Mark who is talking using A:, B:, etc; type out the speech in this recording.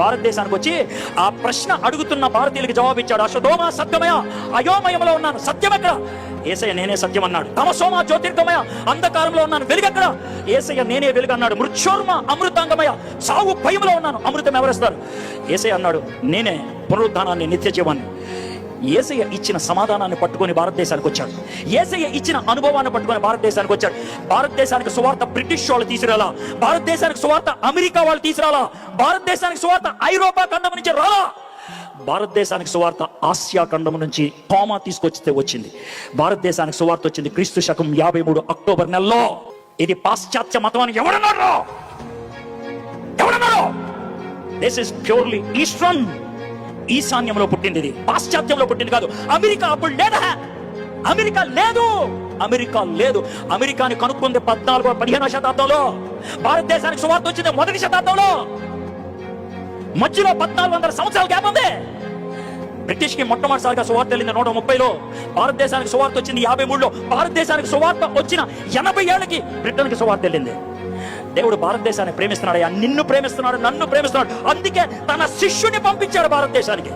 A: భారతదేశానికి వచ్చి ఆ ప్రశ్న అడుగుతున్న భారతీయులకి జవాబిచ్చాడు. అశోధోమ సత్యమయ, అయోమయంలో ఉన్నాను, సత్యం ఎక్కడ? యేసయ్య నేనే సత్యం అన్నాడు. తమసోమ జ్యోతిర్గమయ, అంధకారంలో ఉన్నాను, వెలుగెక్కడ? యేసయ్య నేనే వెలుగు అన్నాడు. మృత్యోర్మ అమృతాంగమయ, చావు భయంలో ఉన్నాను, అమృతం ఎవరిస్తారు? యేసయ్య అన్నాడు నేనే పునరుద్ధానాన్ని, నిత్య జీవాన్ని. యేసయ్య ఇచ్చిన సమాధానాన్ని పట్టుకొని భారతదేశానికి వచ్చాడు. యేసయ్య ఇచ్చిన అనుభవాన్ని పట్టుకొని భారతదేశానికి వచ్చాడు. భారతదేశానికి సువార్త బ్రిటిష్ వాళ్ళు తీసుకురాలా, భారతదేశానికి సువార్త అమెరికా వాళ్ళు తీసుకురాలా, భారతదేశానికి సువార్త ఐరోపా ఖండం నుంచి రాలా, భారతదేశానికి సువార్త ఆసియా ఖండం నుంచి థోమా తీసుకొచ్చితే వచ్చింది. భారతదేశానికి సువార్త వచ్చింది క్రీస్తు శకం 53 అక్టోబర్ నెలలో. ఇది పాశ్చాత్య మతం అని ఎవడన్నాడు? దిస్ ఇస్ ప్యూర్లీ ఈస్టర్న్, ఈశాన్యంలో పుట్టింది, ఇది పాశ్చాత్యంలో పుట్టింది కాదు. అమెరికా అప్పుడు లేదా? అమెరికా లేదు, అమెరికా లేదు. అమెరికాని కనుక్కుంది 14వ-15వ శతాబ్దంలో. భారతదేశానికి సువార్త వచ్చింది 1వ శతాబ్దంలో. మధ్యలో 1400 సంవత్సరాల గ్యాప్ ఉంది. బ్రిటిష్ కి మొట్టమొదటిసారిగా సువార్త వెళ్ళింది 130లో, భారతదేశానికి సువార్త వచ్చింది 53లో. భారతదేశానికి సువార్త వచ్చిన 80 ఏళ్ళకి బ్రిటన్ కి సువార్త వెళ్ళింది. దేవుడు భారతదేశాన్ని ప్రేమిస్తున్నాడు, నిన్ను ప్రేమిస్తున్నాడు, నన్ను ప్రేమిస్తున్నాడు. అందుకే తన శిష్యుని పంపించాడు భారతదేశానికి.